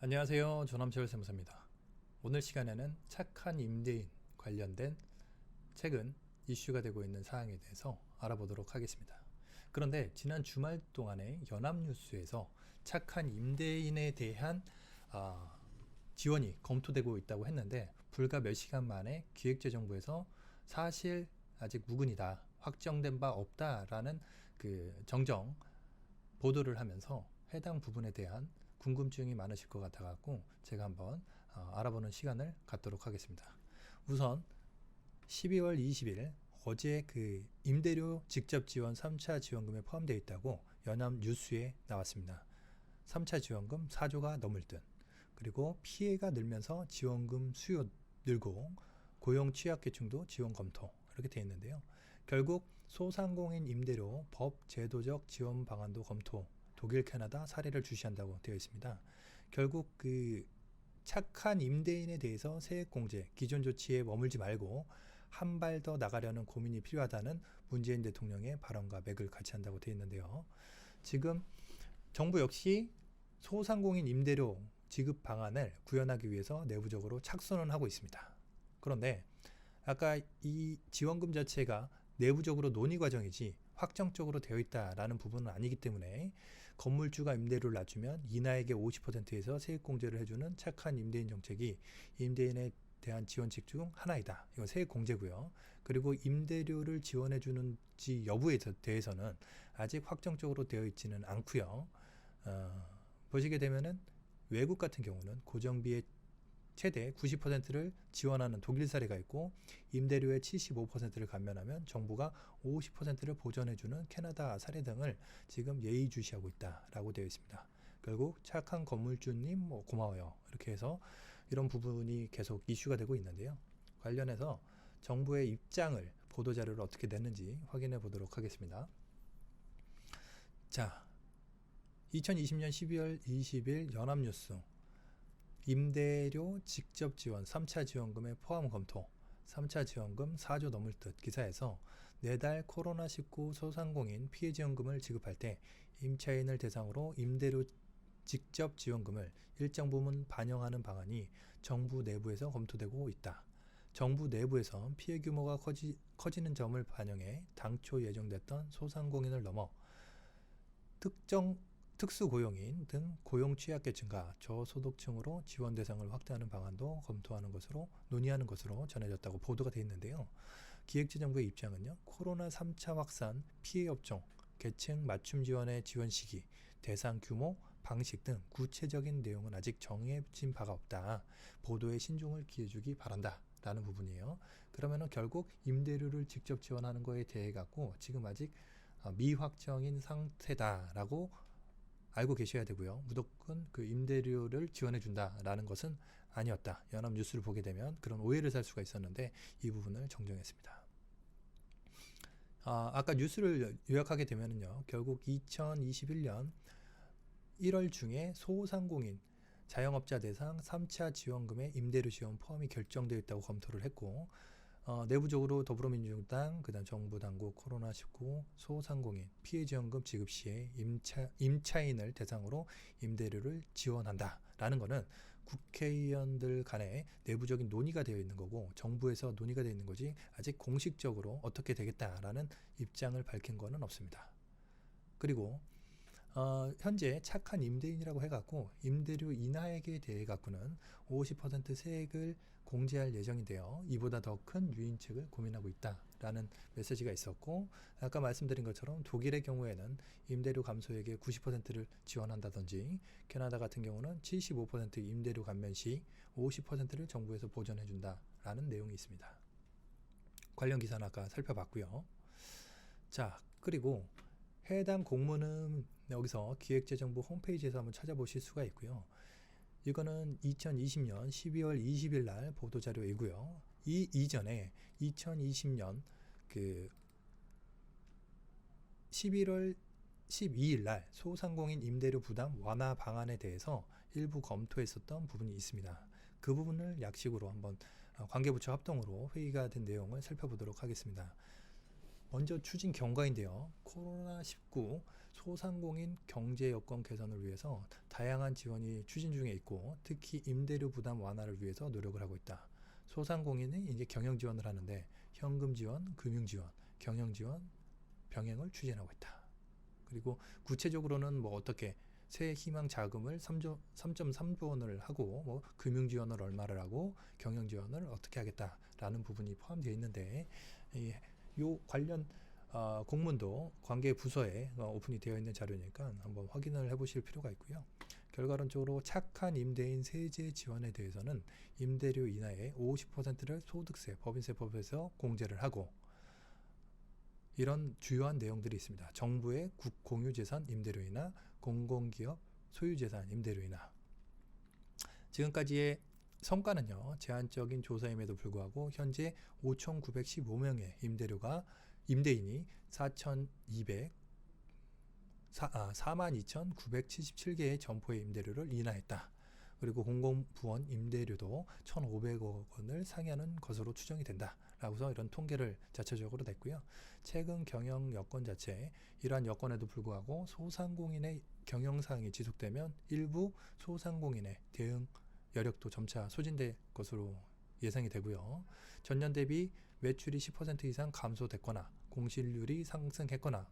안녕하세요. 조남철 세무사입니다. 오늘 시간에는 착한 임대인 관련된 최근 이슈가 되고 있는 사항에 대해서 알아보도록 하겠습니다. 그런데 지난 주말 동안에 연합뉴스에서 착한 임대인에 대한 지원이 검토되고 있다고 했는데 불과 몇 시간 만에 기획재정부에서 사실 아직 무근이다, 확정된 바 없다라는 정정 보도를 하면서 해당 부분에 대한 궁금증이 많으실 것 같아 갖고 제가 한번 알아보는 시간을 갖도록 하겠습니다. 우선 12월 20일 어제 임대료 직접 지원 3차 지원금에 포함되어 있다고 연합뉴스에 나왔습니다. 3차 지원금 4조가 넘을 듯, 그리고 피해가 늘면서 지원금 수요 늘고 고용 취약계층도 지원 검토, 이렇게 되어 있는데요. 결국 소상공인 임대료 법 제도적 지원 방안도 검토, 독일, 캐나다 사례를 주시한다고 되어 있습니다. 결국 착한 임대인에 대해서 세액공제, 기존 조치에 머물지 말고 한 발 더 나가려는 고민이 필요하다는 문재인 대통령의 발언과 맥을 같이 한다고 되어 있는데요. 지금 정부 역시 소상공인 임대료 지급 방안을 구현하기 위해서 내부적으로 착선을 하고 있습니다. 그런데 아까 이 지원금 자체가 내부적으로 논의 과정이지 확정적으로 되어 있다라는 부분은 아니기 때문에 건물주가 임대료를 낮추면 인하액의 50%에서 세액공제를 해주는 착한 임대인 정책이 임대인에 대한 지원책 중 하나이다. 이건 세액공제고요. 그리고 임대료를 지원해 주는지 여부에 대해서는 아직 확정적으로 되어 있지는 않고요. 보시게 되면은 외국 같은 경우는 고정비의 최대 90%를 지원하는 독일 사례가 있고, 임대료의 75%를 감면하면 정부가 50%를 보전해주는 캐나다 사례 등을 지금 예의주시하고 있다라고 되어 있습니다. 결국 착한 건물주님 고마워요, 이렇게 해서 이런 부분이 계속 이슈가 되고 있는데요. 관련해서 정부의 입장을, 보도자료를 어떻게 냈는지 확인해 보도록 하겠습니다. 자, 2020년 12월 20일 연합뉴스 임대료 직접 지원 3차 지원금의 포함 검토, 3차 지원금 4조 넘을 듯 기사에서 내달 코로나19 소상공인 피해 지원금을 지급할 때 임차인을 대상으로 임대료 직접 지원금을 일정 부분 반영하는 방안이 정부 내부에서 검토되고 있다. 정부 내부에서 피해 규모가 커지는 점을 반영해 당초 예정됐던 소상공인을 넘어 특수고용인 등 고용 취약계층과 저소득층으로 지원 대상을 확대하는 방안도 검토하는 것으로 논의하는 것으로 전해졌다고 보도가 되어 있는데요. 기획재정부의 입장은요, 코로나 3차 확산 피해 업종 계층 맞춤 지원의 지원 시기, 대상 규모, 방식 등 구체적인 내용은 아직 정해진 바가 없다. 보도에 신중을 기해주기 바란다 라는 부분이에요. 그러면은 결국 임대료를 직접 지원하는 거에 대해 갖고 지금 아직 미확정인 상태다라고 알고 계셔야 되고요. 무조건 임대료를 지원해 준다라는 것은 아니었다. 연합뉴스를 보게 되면 그런 오해를 살 수가 있었는데 이 부분을 정정했습니다. 아까 뉴스를 요약하게 되면요, 결국 2021년 1월 중에 소상공인 자영업자 대상 3차 지원금의 임대료 지원 포함이 결정되어 있다고 검토를 했고, 내부적으로 더불어민주당, 그다음 정부 당국 코로나19 소상공인 피해지원금 지급 시에 임차인을 대상으로 임대료를 지원한다라는 것은 국회의원들 간에 내부적인 논의가 되어 있는 거고, 정부에서 논의가 되어 있는 거지 아직 공식적으로 어떻게 되겠다라는 입장을 밝힌 것은 없습니다. 그리고 현재 착한 임대인이라고 해갖고 임대료 인하액에 대해 갖고는 50% 세액을 공제할 예정인데요. 이보다 더 큰 유인책을 고민하고 있다라는 메시지가 있었고, 아까 말씀드린 것처럼 독일의 경우에는 임대료 감소액의 90%를 지원한다든지, 캐나다 같은 경우는 75% 임대료 감면 시 50%를 정부에서 보전해준다라는 내용이 있습니다. 관련 기사는 아까 살펴봤고요. 자, 그리고 해당 공문은 여기서 기획재정부 홈페이지에서 한번 찾아보실 수가 있고요. 이거는 2020년 12월 20일 날 보도자료이고요. 이 이전에 2020년 11월 12일 날 소상공인 임대료 부담 완화 방안에 대해서 일부 검토했었던 부분이 있습니다. 그 부분을 약식으로 한번 관계부처 합동으로 회의가 된 내용을 살펴보도록 하겠습니다. 먼저 추진 경과인데요. 코로나19 소상공인 경제 여건 개선을 위해서 다양한 지원이 추진 중에 있고 특히 임대료 부담 완화를 위해서 노력을 하고 있다. 소상공인이 이제 경영 지원을 하는데 현금 지원, 금융 지원, 경영 지원 병행을 추진하고 있다. 그리고 구체적으로는 뭐 어떻게 새 희망 자금을 3.3조 원을 하고 뭐 금융 지원을 얼마를 하고 경영 지원을 어떻게 하겠다라는 부분이 포함되어 있는데 이 관련 공문도 관계 부서에 오픈이 되어 있는 자료니까 한번 확인을 해보실 필요가 있고요. 결과론적으로 착한 임대인 세제 지원에 대해서는 임대료 인하의 50%를 소득세, 법인세법에서 공제를 하고 이런 주요한 내용들이 있습니다. 정부의 공유재산 임대료 인하, 공공기업 소유재산 임대료 인하. 지금까지의 성과는요. 제한적인 조사임에도 불구하고 현재 5,915명의 임대인이 42,977개의 점포의 임대료를 인하했다. 그리고 공공부원 임대료도 1,500억 원을 상회하는 것으로 추정이 된다. 라고서 이런 통계를 자체적으로 냈고요. 최근 경영 여건 자체에 이러한 여건에도 불구하고 소상공인의 경영사항이 지속되면 일부 소상공인의 대응 여력도 점차 소진될 것으로 예상이 되고요. 전년 대비 매출이 10% 이상 감소됐거나 공실률이 상승했거나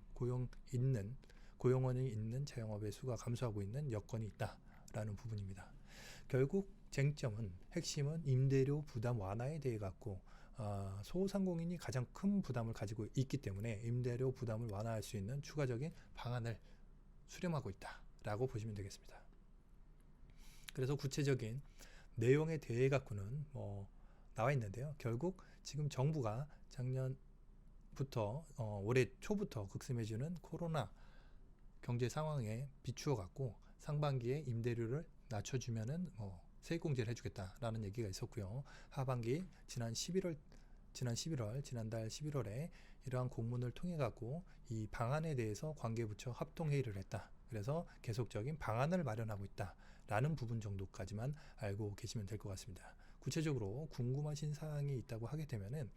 고용원이 있는 자영업의 수가 감소하고 있는 여건이 있다라는 부분입니다. 결국 쟁점은 핵심은 임대료 부담 완화에 대해 갖고 소상공인이 가장 큰 부담을 가지고 있기 때문에 임대료 부담을 완화할 수 있는 추가적인 방안을 수렴하고 있다라고 보시면 되겠습니다. 그래서 구체적인 내용에 대해 갖고는 나와 있는데요. 결국 지금 정부가 작년부터 올해 초부터 극심해지는 코로나 경제 상황에 비추어 갖고 상반기에 임대료를 낮춰주면은 세액공제를 해주겠다라는 얘기가 있었고요. 하반기 지난달 11월에 이러한 공문을 통해 갖고 이 방안에 대해서 관계부처 합동회의를 했다. 그래서 계속적인 방안을 마련하고 있다라는 부분 정도까지만 알고 계시면 될 것 같습니다. 구체적으로 궁금하신 사항이 있다고 하게 되면은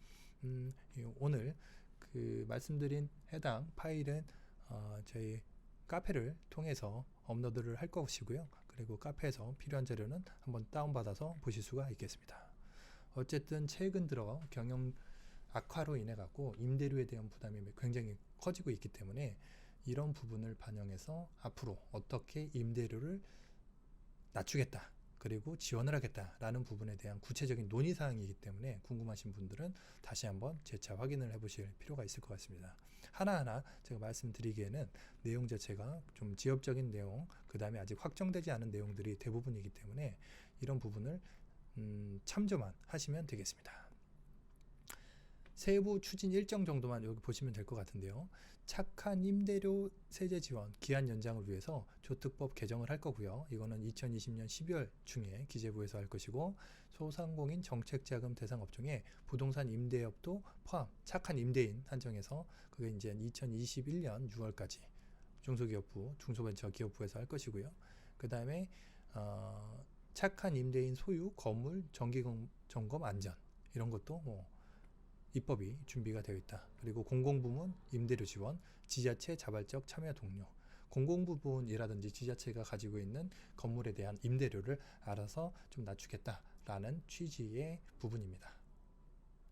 오늘 그 말씀드린 해당 파일은 저희 카페를 통해서 업로드를 할 것이고요. 그리고 카페에서 필요한 자료는 한번 다운받아서 보실 수가 있겠습니다. 어쨌든 최근 들어 경영 악화로 인해 갖고 임대료에 대한 부담이 굉장히 커지고 있기 때문에 이런 부분을 반영해서 앞으로 어떻게 임대료를 낮추겠다 그리고 지원을 하겠다라는 부분에 대한 구체적인 논의사항이기 때문에 궁금하신 분들은 다시 한번 재차 확인을 해보실 필요가 있을 것 같습니다. 하나하나 제가 말씀드리기에는 내용 자체가 좀 지엽적인 내용, 그 다음에 아직 확정되지 않은 내용들이 대부분이기 때문에 이런 부분을 참조만 하시면 되겠습니다. 세부 추진 일정 정도만 여기 보시면 될 것 같은데요. 착한 임대료 세제 지원 기한 연장을 위해서 조특법 개정을 할 거고요. 이거는 2020년 12월 중에 기재부에서 할 것이고 소상공인 정책자금 대상 업종에 부동산 임대업도 포함 착한 임대인 한정해서 그게 이제 2021년 6월까지 중소기업부, 중소벤처기업부에서 할 것이고요. 그 다음에 착한 임대인 소유, 건물, 정기점검 안전 이런 것도 입법이 준비가 되어 있다. 그리고 공공부문 임대료 지원, 지자체 자발적 참여 독려, 공공부문이라든지 지자체가 가지고 있는 건물에 대한 임대료를 알아서 좀 낮추겠다라는 취지의 부분입니다.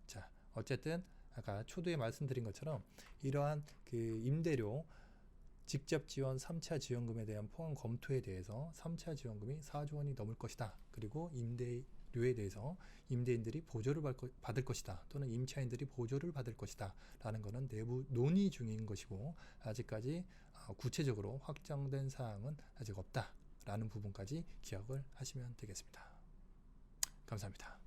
자, 어쨌든 아까 초두에 말씀드린 것처럼 이러한 그 임대료 직접 지원 3차 지원금에 대한 포함 검토에 대해서 3차 지원금이 4조 원이 넘을 것이다. 그리고 임대료에 대해서 임대인들이 보조를 받을 것이다. 또는 임차인들이 보조를 받을 것이다. 라는 것은 내부 논의 중인 것이고 아직까지 구체적으로 확정된 사항은 아직 없다. 라는 부분까지 기억을 하시면 되겠습니다. 감사합니다.